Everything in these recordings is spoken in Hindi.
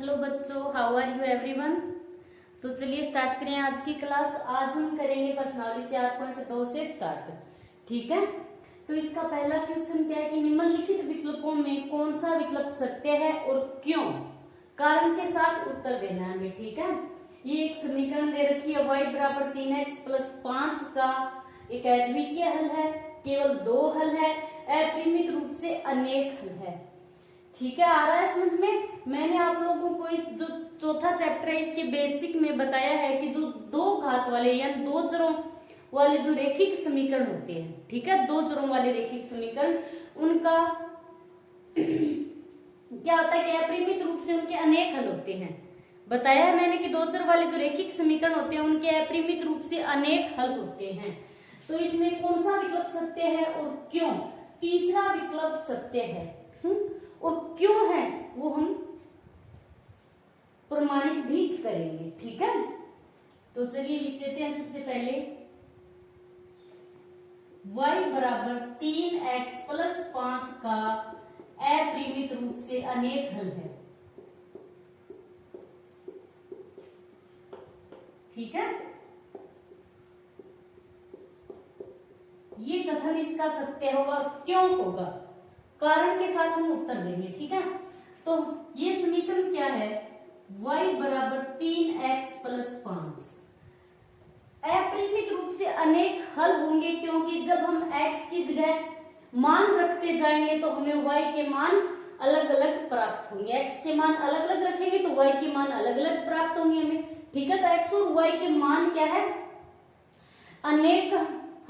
हेलो बच्चों, हाउ आर यू एवरीवन। तो चलिए स्टार्ट करें आज की क्लास। आज हम करेंगे प्रश्नावली 4.2 से स्टार्ट। ठीक है, तो इसका पहला क्वेश्चन क्या है कि निम्नलिखित विकल्पों में कौन सा विकल्प सत्य है और क्यों, कारण के साथ उत्तर देना है हमें। ठीक है, ये एक समीकरण दे रखी है y बराबर 3x + 5 का एक अद्वितीय हल है, केवल दो हल है, अपरिमित रूप से अनेक हल है। ठीक है, आ रहा है समझ में। मैंने आप लोगों को इस जो चौथा चैप्टर है इसके बेसिक में बताया है कि जो दो घात वाले या दो चरों वाले जो रेखिक समीकरण होते हैं, ठीक है, दो चरों वाले रेखिक समीकरण, उनका क्या होता है कि अपरिमित रूप से उनके अनेक हल होते हैं। बताया है मैंने कि दो चर वाले जो रेखिक समीकरण होते हैं उनके अपरिमित रूप से अनेक हल होते हैं। तो इसमें कौन सा विकल्प सत्य है और क्यों? तीसरा विकल्प सत्य है। और क्यों है वो हम प्रमाणित भी करेंगे। ठीक है, तो चलिए लिख देते हैं सबसे पहले y बराबर 3x + 5 का अपरिमित रूप से अनेक हल है। ठीक है, ये कथन इसका सत्य होगा। क्यों होगा? कारण के साथ हम उत्तर देंगे। ठीक है, तो ये समीकरण क्या है? y बराबर 3x + 5 अपरिमित रूप से अनेक हल होंगे, क्योंकि जब हम x की जगह मान रखते जाएंगे तो हमें y के मान अलग अलग प्राप्त होंगे। x के मान अलग अलग रखेंगे तो y के मान अलग अलग प्राप्त होंगे हमें। ठीक है, तो x और y के मान क्या है? अनेक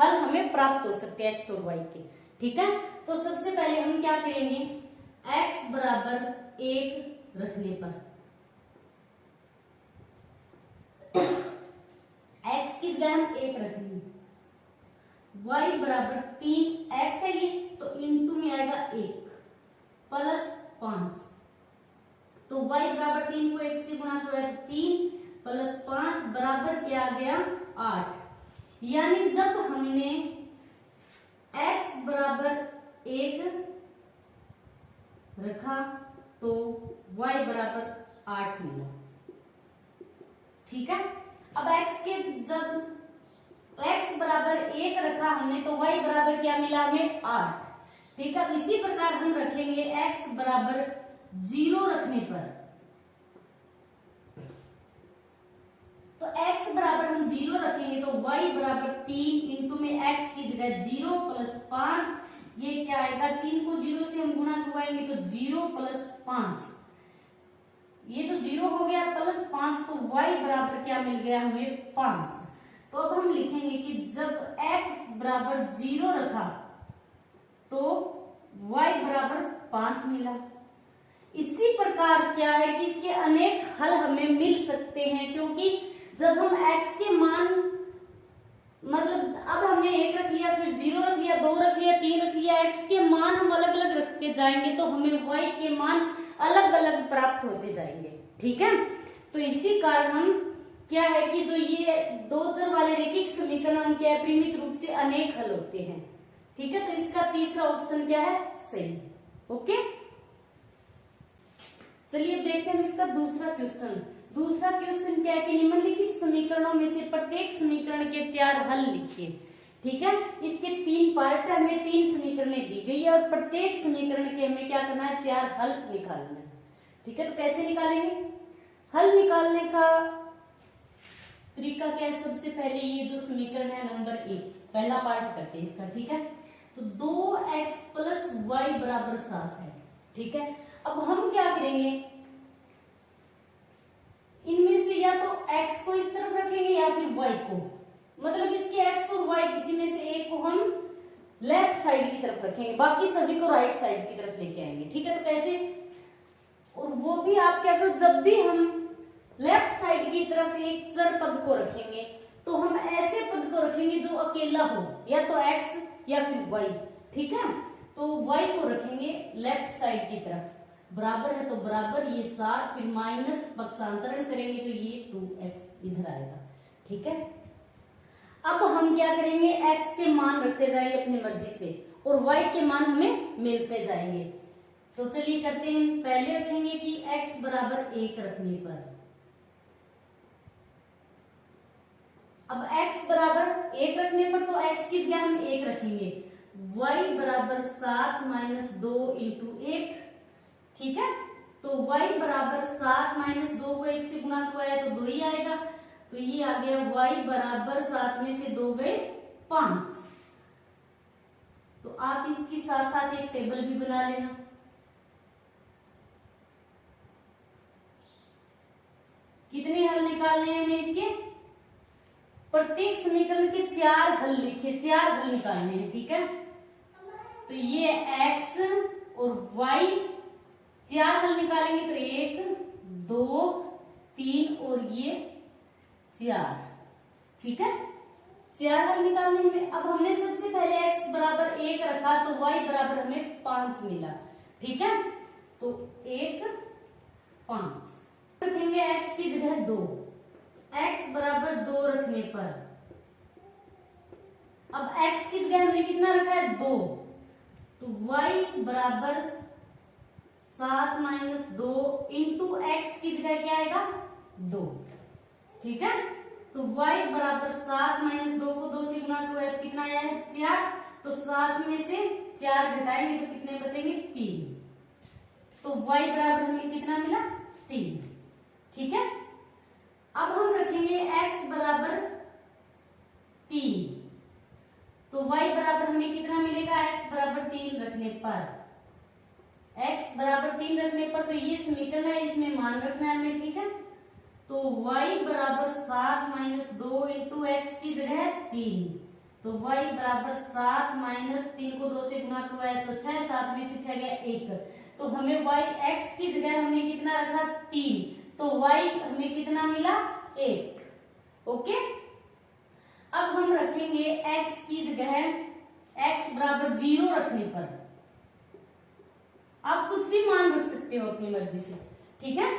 हल हमें प्राप्त हो सकते हैं x और y के। ठीक है, तो सबसे पहले हम क्या करेंगे, x बराबर 1 रखने पर x की जगह हम 1 रखेंगे, y बराबर 3x है ये, तो इंटू में आएगा 1 + 5। तो y बराबर 3 को 1 से गुणा करो तो 3 + 5 बराबर क्या आ गया? 8। यानी जब हमने x बराबर 1 रखा तो y बराबर 8 मिला। ठीक है, अब जब x बराबर 1 रखा हमने तो y बराबर क्या मिला हमें? 8। ठीक है, इसी प्रकार हम रखेंगे x बराबर 0 रखने पर, तो x बराबर हम 0 रखेंगे तो y बराबर 3 इंटू में x की जगह 0 + 5, ये क्या आएगा? 3 को 0 से हम गुणा करवाएंगे तो 0 + 5, ये तो 0 हो गया, +5, तो y बराबर क्या मिल गया हमें? 5। तो अब हम लिखेंगे कि जब x बराबर 0 रखा तो y बराबर 5 मिला। इसी प्रकार क्या है कि इसके अनेक हल हमें मिल सकते हैं, क्योंकि जब हम x के मान मतलब अब हमने 1 रख लिया, फिर 0 रख लिया, 2 रख लिया, 3 रख लिया, x के मान हम अलग अलग रखते जाएंगे तो हमें y के मान अलग अलग प्राप्त होते जाएंगे। ठीक है, तो इसी कारण हम क्या है कि जो ये दो चर वाले रेखिक समीकरण उनके अपरिमित रूप से अनेक हल होते हैं। ठीक है, तो इसका तीसरा ऑप्शन क्या है? सही। ओके, चलिए अब देखते हैं इसका दूसरा क्वेश्चन। दूसरा क्वेश्चन क्या है कि निम्नलिखित समीकरणों में से प्रत्येक समीकरण के 4 हल लिखिए। ठीक है, इसके 3 पार्ट है, हमें 3 समीकरणें दी गई है और प्रत्येक समीकरण के हमें क्या करना है? 4 हल निकालना है। ठीक है, तो कैसे निकालेंगे? हल निकालने का तरीका क्या है? सबसे पहले ये जो समीकरण है नंबर 1, पहला पार्ट करते हैं इसका। ठीक है, तो 2x + y बराबर 7 है। ठीक है, अब हम क्या करेंगे, इनमें से या तो x को इस तरफ रखेंगे या फिर y को, मतलब इसके x और y किसी में से एक को हम लेफ्ट साइड की तरफ रखेंगे, बाकी सभी को राइट साइड की तरफ लेके आएंगे। ठीक है, तो कैसे? और वो भी आप क्या करो, जब भी हम लेफ्ट साइड की तरफ एक चर पद को रखेंगे तो हम ऐसे पद को रखेंगे जो अकेला हो, या तो x या फिर y। ठीक है, तो y को रखेंगे लेफ्ट साइड की तरफ, बराबर है तो बराबर ये 7, फिर माइनस पक्षांतरण करेंगे तो ये 2x इधर आएगा। ठीक है, अब हम क्या करेंगे, x के मान रखते जाएंगे अपनी मर्जी से और y के मान हमें मिलते जाएंगे। तो चलिए करते हैं, पहले रखेंगे कि x बराबर 1 रखने पर, अब x बराबर 1 रखने पर तो x की जगह हम 1 रखेंगे, y बराबर 7 माइनस 2 इंटू 1, ठीक है। तो y बराबर 7 माइनस 2 को 1 से गुणा किया है तो 2 ही आएगा, तो ये आ गया y बराबर 7 में से 2 गए 5। तो आप इसके साथ साथ एक टेबल भी बना लेना। कितने हल निकालने हैं हमें इसके, प्रत्येक समीकरण के 4 हल लिखे, 4 हल निकालने हैं, ठीक है। तो ये x और y 4 हल निकालेंगे तो 1 2 3 और ये 4, ठीक है। 4 हल निकालने में अब हमने सबसे पहले x बराबर 1 रखा तो y बराबर हमें 5 मिला, ठीक है। तो 1 5 रखेंगे, x की जगह 2, x बराबर 2 रखने पर, अब x की जगह हमने कितना रखा है 2, तो y बराबर 7 माइनस 2 इंटू x की जगह क्या आएगा 2, ठीक है। तो y बराबर 7 माइनस 2 को 2 से गुणा किया तो कितना आया है 4, तो 7 में से 4 घटाएंगे तो कितने बचेंगे 3, तो y बराबर हमें कितना मिला 3, ठीक है। अब हम रखेंगे x बराबर 3, तो y बराबर हमें कितना मिलेगा, x बराबर 3 रखने पर, x बराबर 3 रखने पर तो ये समीकरण है, इसमें मान रखना है हमें, ठीक है। तो y बराबर 7 माइनस 2 इंटू एक्स की जगह 3, तो y बराबर 7 माइनस 3 को 2 से गुणा किया है तो 6, 7 में से 6 गया 1, तो हमें y x की जगह हमने कितना रखा 3, तो y हमें कितना मिला 1, ओके। अब हम रखेंगे x की जगह x बराबर 0 रखने पर, आप कुछ भी मान रख सकते हो अपनी मर्जी से, ठीक है।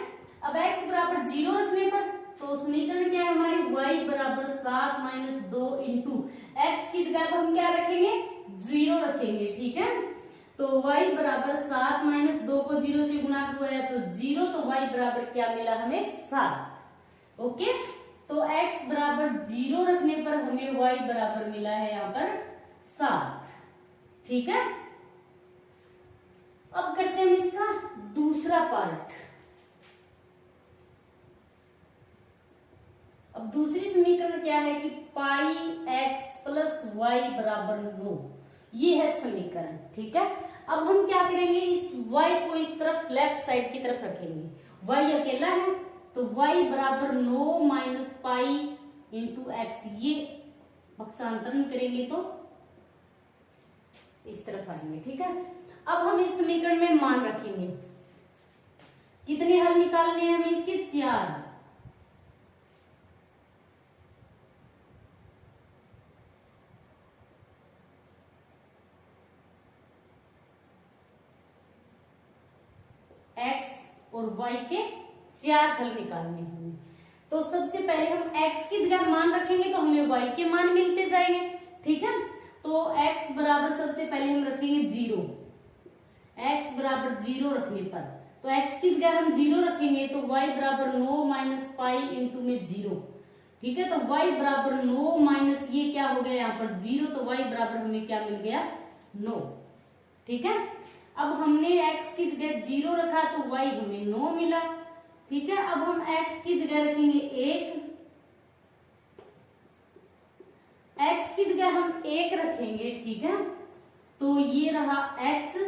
अब x बराबर 0 रखने पर तो समीकरण क्या है हमारी, y बराबर 7 माइनस 2 इंटू एक्स की जगह पर हम क्या रखेंगे 0 रखेंगे, ठीक है। तो y बराबर 7 माइनस 2 को 0 से गुणा किया है तो 0, तो y बराबर क्या मिला हमें 7, ओके। तो x बराबर 0 रखने पर हमें y बराबर मिला है यहाँ पर 7, ठीक है। अब करते हैं इसका दूसरा पार्ट। अब दूसरी समीकरण क्या है कि पाई x प्लस वाई बराबर 9, ये है समीकरण, ठीक है। अब हम क्या करेंगे, इस y को इस तरफ लेफ्ट साइड की तरफ रखेंगे, y अकेला है तो y बराबर 9 माइनस पाई इंटू एक्स, ये पक्षांतरण करेंगे तो इस तरफ आएंगे, ठीक है। अब हम इस समीकरण में मान रखेंगे, कितने हल निकालने हैं हमें इसके 4, x और y के 4 हल निकालने हैं। तो सबसे पहले हम x की जगह मान रखेंगे तो हमें y के मान मिलते जाएंगे, ठीक है। तो x बराबर सबसे पहले हम रखेंगे 0, x बराबर 0 रखने पर तो x की जगह हम 0 रखेंगे तो y बराबर 9 माइनस पाई इंटू में 0, ठीक है। तो y बराबर 9 माइनस ये क्या हो गया यहाँ पर 0, तो y बराबर हमें क्या मिल गया 9, ठीक है। अब हमने x की जगह 0 रखा तो y हमें 9 मिला, ठीक है। अब हम x की जगह रखेंगे 1, x की जगह हम 1 रखेंगे, ठीक है। तो ये रहा x,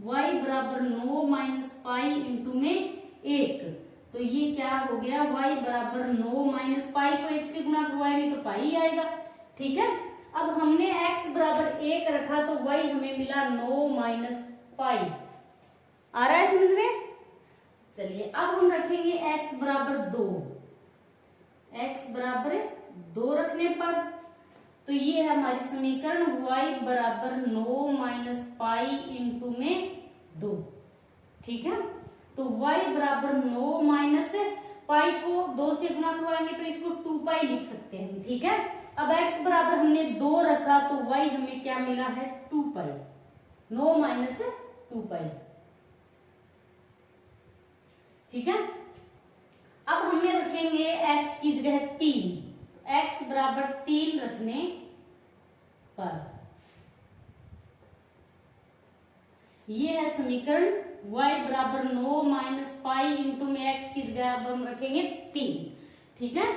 y बराबर 9 माइनस पाई इंटू में 1, तो ये क्या हो गया y बराबर 9 माइनस पाई को 1 से गुणा करवाएंगे तो पाई आएगा, ठीक है। अब हमने x बराबर 1 रखा तो y हमें मिला 9 माइनस पाई, आ रहा है समझ में। चलिए अब हम रखेंगे x बराबर 2, x बराबर 2 रखने पर तो ये है हमारी समीकरण y बराबर 9 माइनस पाई इंटू में 2, ठीक है। तो y बराबर 9 माइनस पाई को 2 से गुणा करवाएंगे तो इसको 2 पाई लिख सकते हैं, ठीक है। अब x बराबर हमने 2 रखा तो y हमें क्या मिला है 2 पाई, 9 माइनस 2 पाई, ठीक है। अब हमें रखेंगे x की जगह 3, x बराबर 3 रखने पर ये है समीकरण y बराबर 9 माइनस पाई इंटू में x की जगह अब हम रखेंगे 3, ठीक है।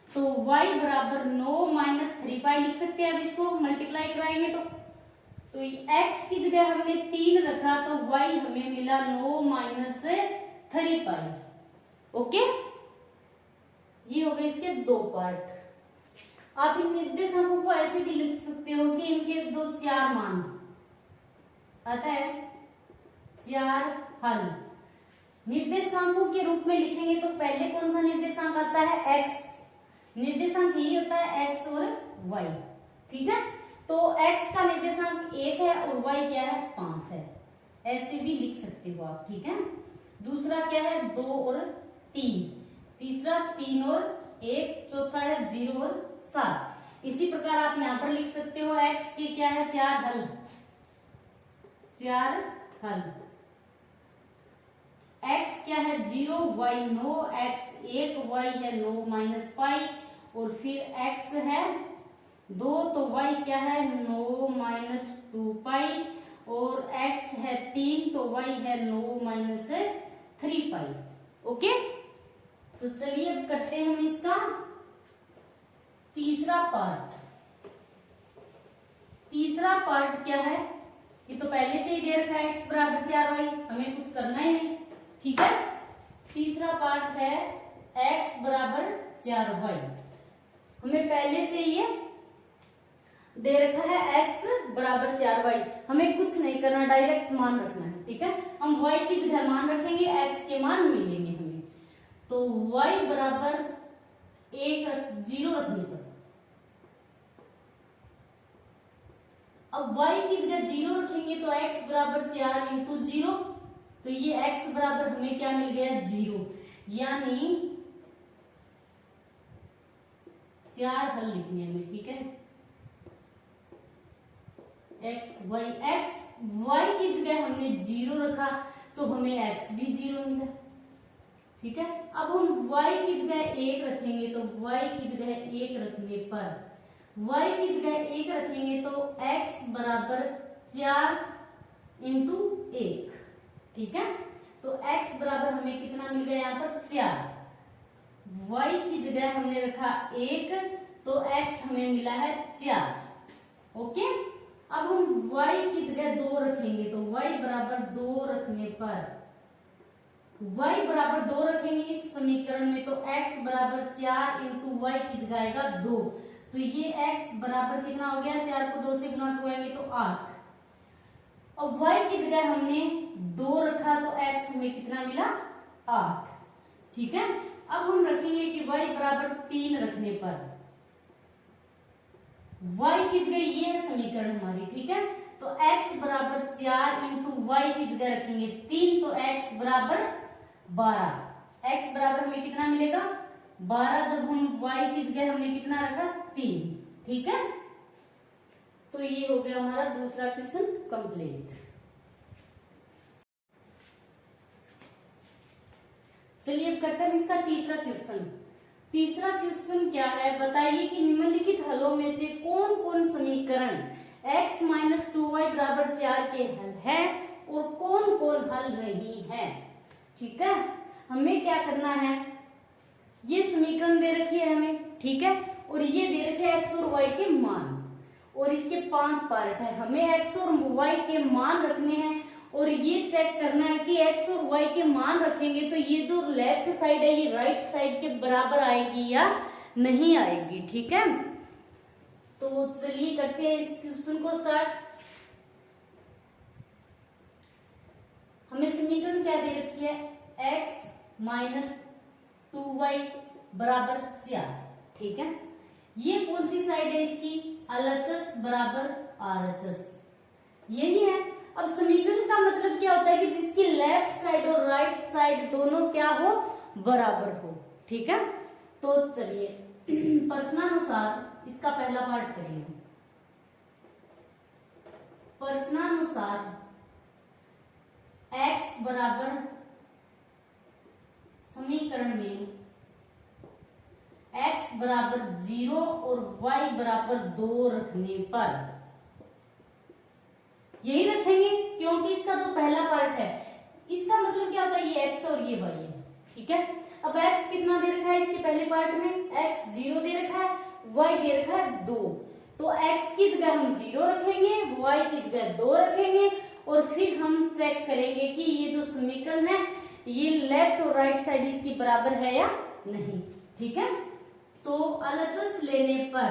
तो y बराबर 9 माइनस 3 पाई लिख सकते हैं। अब इसको मल्टीप्लाई कराएंगे तो x की जगह हमने 3 रखा तो y हमें मिला 9 माइनस 3 पाई। ओके, ये हो गए इसके दो पार्ट। आप इन निर्देशांकों को ऐसे भी लिख सकते हो कि इनके दो 4 मान आता है, 4 हल। निर्देशांकों के रूप में लिखेंगे तो पहले कौन सा निर्देशांक आता है, x। निर्देशांक यही होता है x और y, ठीक है। तो x का निर्देशांक 1 है और y क्या है, 5 है। ऐसे भी लिख सकते हो आप, ठीक है। दूसरा क्या है, 2 और 3, तीसरा 3 और 1, चौथा है 0 और 7। इसी प्रकार आप यहाँ पर लिख सकते हो x के क्या है, 4 हल, 4 हल। x क्या है 0, y 9, x 1, y है 9 माइनस पाई और फिर x है 2 तो y क्या है 9 माइनस 2 पाई और x है 3 तो y है 9 माइनस 3 पाई। ओके, तो चलिए अब करते हैं हम इसका तीसरा पार्ट। तीसरा पार्ट क्या है, ये तो पहले से ही दे रखा है x बराबर 4y, हमें कुछ करना ही नहीं, ठीक है। तीसरा पार्ट है x बराबर 4y, हमें पहले से ये दे रखा है x बराबर 4y, हमें कुछ नहीं करना, डायरेक्ट मान रखना है, ठीक है। हम y की जगह मान रखेंगे, x के मान मिलेंगे हमें। तो y बराबर 0 रखने पर, अब y की जगह 0 रखेंगे तो x बराबर 4 इंटू 0, तो ये x बराबर हमें क्या मिल गया, 0, यानी 4 हल लिखने हमें, ठीक है। y की जगह हमने 0 रखा तो हमें x भी 0 मिला, ठीक है। अब हम y की जगह 1 रखेंगे तो y की जगह 1 रखने पर, y की जगह 1 रखेंगे तो x बराबर 4 इंटू 1, ठीक है। तो x बराबर हमें कितना मिल गया यहाँ पर 4, y की जगह हमने रखा 1 तो x हमें मिला है 4। ओके, अब हम y की जगह 2 रखेंगे तो y बराबर 2 रखने पर, y बराबर 2 रखेंगे इस समीकरण में तो x बराबर 4 इंटू y की जगह आएगा 2, तो ये x बराबर कितना हो गया, 4 को 2 से गुणा करेंगे तो 8। और y की जगह हमने 2 रखा तो x हमें कितना मिला, 8, ठीक है। अब हम रखेंगे कि y बराबर 3 रखने पर, y की जगह ये है समीकरण हमारी, ठीक है। तो x बराबर 4 इंटू y की जगह रखेंगे 3 तो x बराबर 12, x बराबर हमें कितना मिलेगा, 12। जब हम y की जगह हमने कितना रखा, 3, ठीक है। तो ये हो गया हमारा दूसरा क्वेश्चन कंप्लीट। चलिए अब करते हैं इसका तीसरा क्वेश्चन। तीसरा क्वेश्चन क्या है, बताइए कि निम्नलिखित हलों में से कौन कौन समीकरण x माइनस 2y बराबर 4 के हल है और कौन कौन हल नहीं है, ठीक है। हमें क्या करना है, ये समीकरण दे रखी है हमें, ठीक है, और ये दे रखे हैं x और y के मान और इसके 5 पार्ट है, हमें x और y के मान रखने हैं और ये चेक करना है कि x और y के मान रखेंगे तो ये जो लेफ्ट साइड है ये राइट साइड के बराबर आएगी या नहीं आएगी, ठीक है। तो चलिए करते हैं इस क्वेश्चन को स्टार्ट। हमें समीकरण क्या दे रखी है, x माइनस 2y बराबर 4, ठीक है। ये कौन सी साइड है इसकी, LHS बराबर RHS, यही है। अब समीकरण का मतलब क्या होता है कि जिसकी लेफ्ट साइड और राइट साइड दोनों क्या हो, बराबर हो, ठीक है। तो चलिए प्रश्नानुसार इसका पहला पार्ट करेंगे। प्रश्नानुसार x बराबर समीकरण में x बराबर 0 और y बराबर 2 रखने पर, यही रखेंगे क्योंकि इसका जो पहला पार्ट है इसका मतलब क्या होता है, ये x और ये y है, ठीक है। अब x कितना दे रखा है इसके पहले पार्ट में, x 0 दे रखा है, y दे रखा है 2, तो x की जगह हम 0 रखेंगे, y की जगह 2 रखेंगे और फिर हम चेक करेंगे कि ये जो समीकरण है ये लेफ्ट और राइट साइड इसकी बराबर है या नहीं, ठीक है। तो LHS लेने पर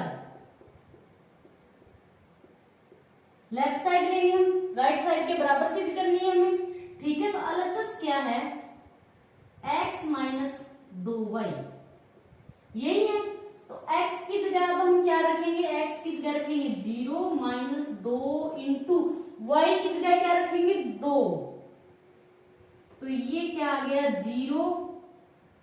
लेफ्ट साइड लेंगे हम, राइट साइड के बराबर सिद्ध करनी है हमें, ठीक है। तो LHS क्या है, x माइनस 2y, यही है। तो x की जगह अब हम क्या रखेंगे, x की जगह रखेंगे 0 माइनस 2 इंटू y की जगह क्या रखेंगे 2, तो ये क्या आ गया 0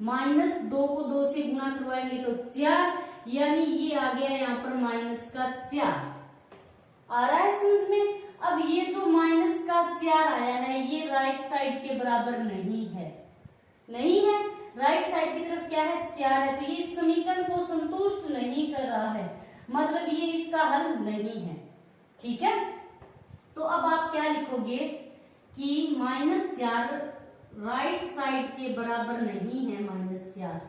माइनस 2 को 2 से गुणा करवाएंगे तो 4, यानी ये आ गया यहाँ पर माइनस का 4। आ रहा है समझ में। अब ये जो माइनस का 4 आया है ये राइट साइड के बराबर नहीं है, नहीं है, राइट साइड की तरफ क्या है 4 है, तो ये इस समीकरण को संतुष्ट नहीं कर रहा है, मतलब ये इसका हल नहीं है, ठीक है। तो अब आप क्या लिखोगे कि -4 राइट साइड के बराबर नहीं है, -4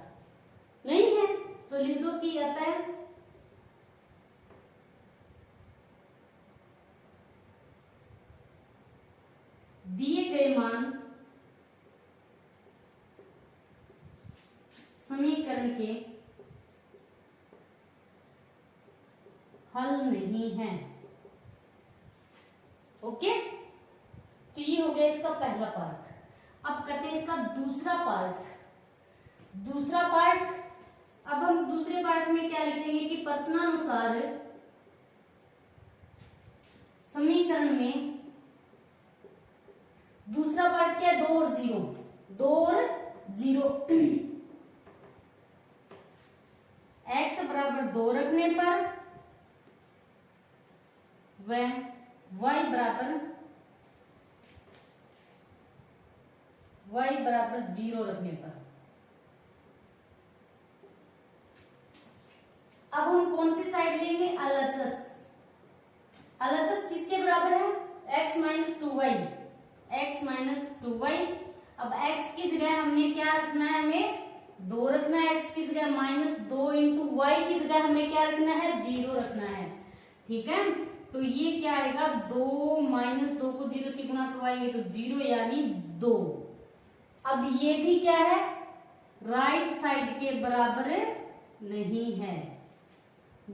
नहीं है, तो लिख दो कि आता है दिए गए मान समीकरण के हल नहीं है, ओके। तो ये हो गया इसका पहला पार्ट। अब करते हैं इसका दूसरा पार्ट। दूसरा पार्ट, अब हम दूसरे पार्ट में क्या लिखेंगे कि प्रश्नानुसार समीकरण में दूसरा पार्ट क्या है, 2 और 0, 2 और 0 x बराबर 2 रखने पर व y बराबर 0 रखने पर। अब हम कौन सी साइड लेंगे, LHS। LHS किसके बराबर है, x minus 2y, x minus 2y। अब x की जगह हमने क्या रखना है, हमें 2 रखना है, x की जगह -2 इंटू y की जगह हमें क्या रखना है 0 रखना है, ठीक है। तो ये क्या आएगा 2 -2 को 0 से गुणा करवाएंगे तो 0 यानी 2। अब ये भी क्या है, राइट साइड के बराबर नहीं है,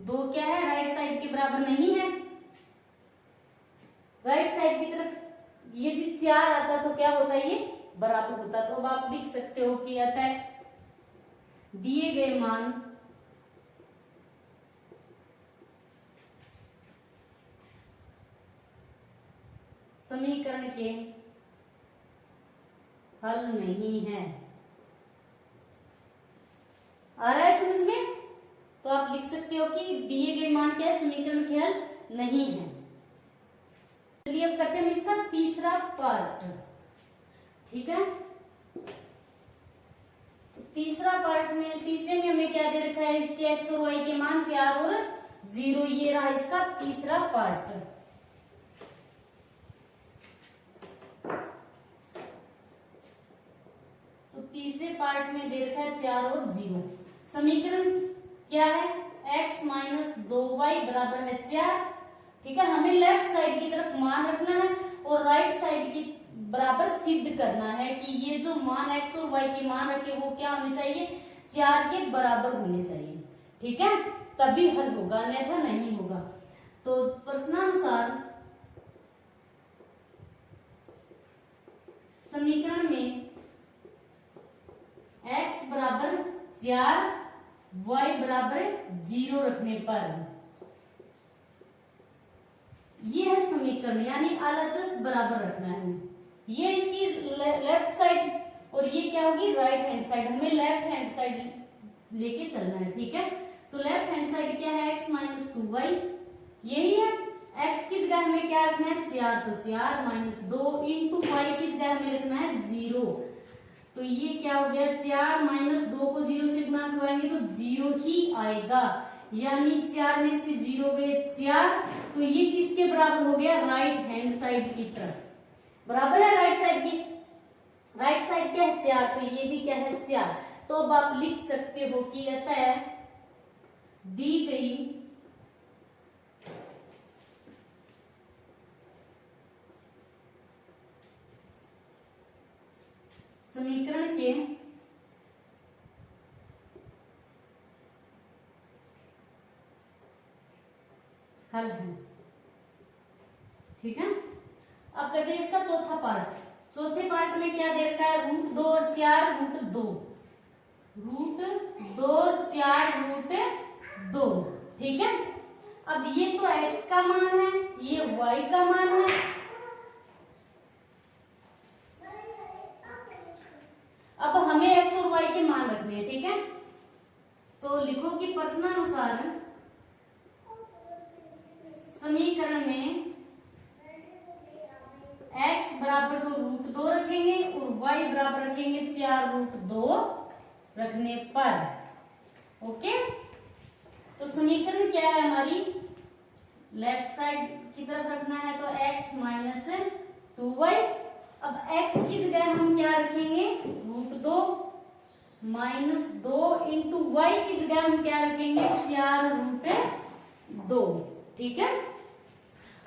2 क्या है राइट साइड के बराबर नहीं है। राइट साइड की तरफ यदि 4 आता तो क्या होता है, ये बराबर होता। तो अब आप लिख सकते हो कि आता है दिए गए मान समीकरण के हल नहीं है। आ रहा है समझ में। तो आप लिख सकते हो कि दिए गए मान क्या है, समीकरण के हल नहीं है। चलिए अब करते हैं इसका तीसरा पार्ट, ठीक है। तो तीसरा पार्ट में, तीसरे में हमें क्या दे रखा है, इसके x और y के मान 4 और 0, ये रहा इसका तीसरा पार्ट। तो तीसरे पार्ट में दे रखा है 4 और 0। समीकरण क्या है, x माइनस 2y बराबर है 4, ठीक है। हमें लेफ्ट साइड की तरफ मान रखना है और राइट साइड की बराबर सिद्ध करना है कि ये जो मान x और y के मान रखे वो क्या होने चाहिए, 4 के बराबर होने चाहिए, ठीक है, तभी हल होगा, अन्यथा नहीं होगा। तो प्रश्नानुसार समीकरण में x बराबर 4 y बराबर 0 रखने पर, ये है समीकरण, यानी LHS बराबर रखना है हमें। ये इसकी लेफ्ट साइड और ये क्या होगी राइट हैंड साइड, हमें लेफ्ट हैंड साइड लेके चलना है, ठीक है। तो लेफ्ट हैंड साइड क्या है, x माइनस 2y, यही है। x की जगह हमें क्या रखना है 4, तो 4 -2 इंटू y की जगह हमें रखना है 0, तो ये क्या हो गया, 4 माइनस 2 को 0 से गुणा करवाएंगे तो 0 ही आएगा, यानी 4 में से 0 गए 4। तो ये किसके बराबर हो गया, राइट हैंड साइड की तरफ बराबर है राइट साइड की। राइट साइड क्या है 4, तो ये भी क्या है 4। तो अब आप लिख सकते हो कि अतः दी गई समीकरण के हल है। ठीक है, अब करते हैं इसका चौथा पार्ट। चौथे पार्ट में क्या दे रखा है, रूट 2 और 4 रूट 2, रूट 2 और 4 रूट 2। ठीक है, अब ये तो x का मान है, ये y का मान है। अब हमें x और y के मान रखने हैं। ठीक है, तो लिखो कि प्रश्नानुसार समीकरण में x बराबर तो रूट 2 रखेंगे और y बराबर रखेंगे 4 रूट 2 रखने पर। ओके, तो समीकरण क्या है हमारी, लेफ्ट साइड की तरफ रखना है तो x माइनस 2y। अब x की जगह हम क्या रखेंगे, रूट 2 माइनस 2 इंटू y की जगह हम क्या रखेंगे, 4 रूट 2। ठीक है,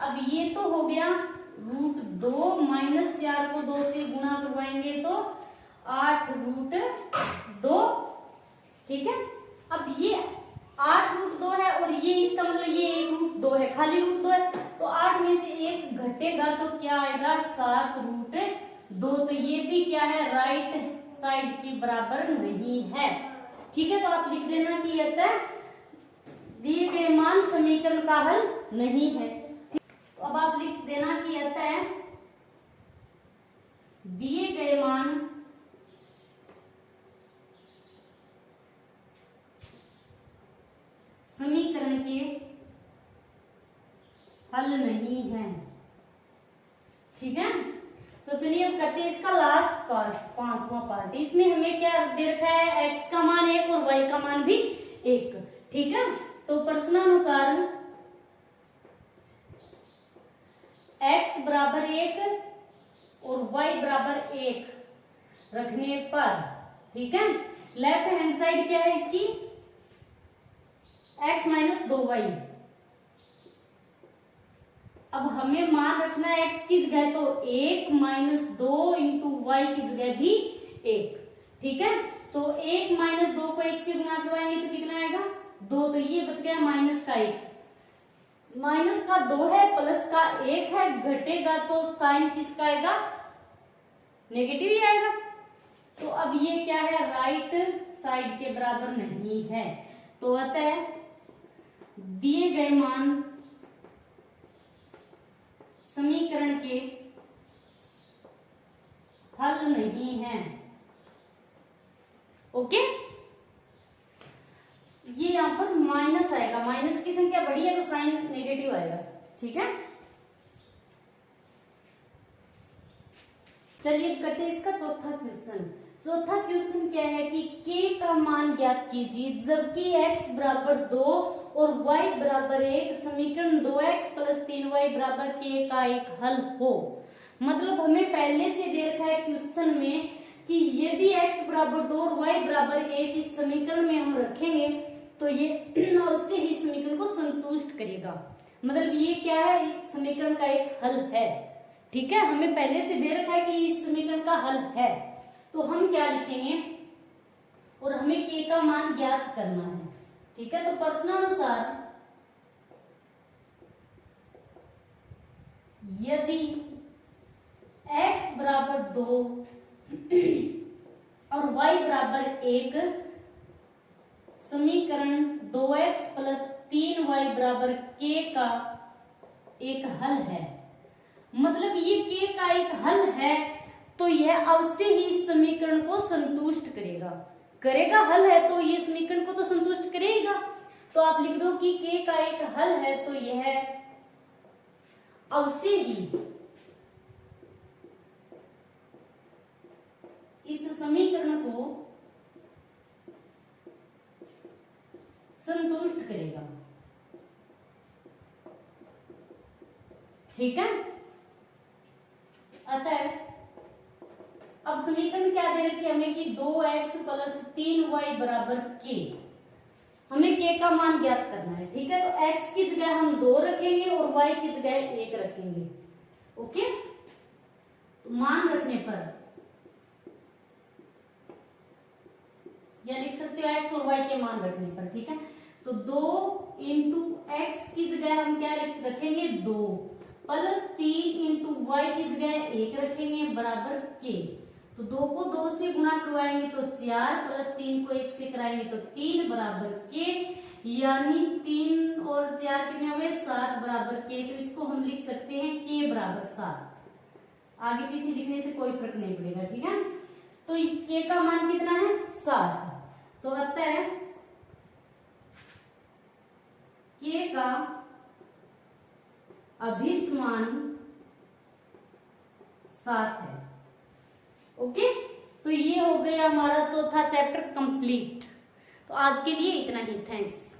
अब ये तो हो गया रूट 2 माइनस 4 को 2 से गुणा करवाएंगे तो 8 रूट 2। ठीक है, अब ये 8 रूट 2 है और ये इसका मतलब ये 1 रूट 2 है, खाली रूट 2 है, तो 8 में से 1 घटेगा तो क्या आएगा, 7 रूट 2। तो ये भी क्या है, राइट साइड के बराबर नहीं है। ठीक है, तो आप लिख देना कि अतः दिए गए मान समीकरण का हल नहीं है। तो अब आप लिख देना कि अतः दिए गए मान समीकरण के हल नहीं है। ठीक है, तो चलिए अब करते हैं इसका लास्ट पार्ट, 5वां पार्ट। इसमें हमें क्या दे रखा है, x का मान 1 और y का मान भी 1। ठीक है, तो प्रश्नानुसार x बराबर 1 और y बराबर 1 रखने पर, ठीक है, लेफ्ट हैंड साइड क्या है इसकी, x माइनस 2y। अब हमें मान रखना है x की जगह तो 1 माइनस 2 इंटू वाई की जगह भी 1। ठीक है, तो 1 माइनस 2 को 1 से गुणा करवाएंगे तो कितना आएगा, 2। तो ये बच गया माइनस का 1, माइनस का 2 है, प्लस का 1 है, घटेगा तो साइन किसका आएगा, नेगेटिव ही आएगा। तो अब ये क्या है, राइट साइड के बराबर नहीं है। तो अतः दिए गए मान समीकरण के हल नहीं है। ओके, ये यहां पर माइनस आएगा, माइनस की संख्या बड़ी है तो साइन नेगेटिव आएगा। ठीक है, चलिए करते हैं इसका चौथा क्वेश्चन। चौथा क्वेश्चन क्या है कि k का मान ज्ञात कीजिए जबकि x बराबर 2 और y बराबर 1 समीकरण 2x प्लस 3y बराबर k का एक हल हो। मतलब हमें पहले से दे रखा है क्वेश्चन में कि यदि x बराबर 2 और y बराबर 1 इस समीकरण में हम रखेंगे तो ये अवश्य ही समीकरण को संतुष्ट करेगा। मतलब ये क्या है, समीकरण का एक हल है। ठीक है, हमें पहले से दे रखा है कि इस समीकरण का हल है, तो हम क्या लिखेंगे, और हमें k का मान ज्ञात करना है। ठीक है, तो प्रश्नानुसार यदि x बराबर 2 और y बराबर 1 समीकरण 2x प्लस 3y बराबर k का एक हल है, मतलब ये k का एक हल है तो यह अवश्य ही इस समीकरण को संतुष्ट करेगा। करेगा, हल है तो ये समीकरण को तो संतुष्ट करेगा। तो आप लिख दो कि k का एक हल है तो यह अवश्य ही इस समीकरण को संतुष्ट करेगा। ठीक है, अतः अब समीकरण क्या दे रखी है हमें कि 2x प्लस 3y बराबर k। हमें k का मान ज्ञात करना है। ठीक है, तो x की जगह हम 2 रखेंगे और y की जगह 1 रखेंगे। ओके, तो मान रखने पर या लिख सकते हो x और y के मान रखने पर। ठीक है, तो 2 इंटू एक्स की जगह हम क्या रखेंगे 2 प्लस 3 इंटू वाई की जगह 1 रखेंगे बराबर k। तो 2 को 2 से गुणा करवाएंगे तो 4 प्लस 3 को 1 से कराएंगे तो 3 बराबर k, यानी 3 और 4 कितने हो गए 7 बराबर k। तो इसको हम लिख सकते हैं k बराबर 7। आगे पीछे लिखने से कोई फर्क नहीं पड़ेगा। ठीक है, तो k का मान कितना है 7। तो अतः k का अभीष्ट मान 7 है। ओके, तो ये हो गया हमारा चौथा चैप्टर कंप्लीट। तो आज के लिए इतना ही, थैंक्स।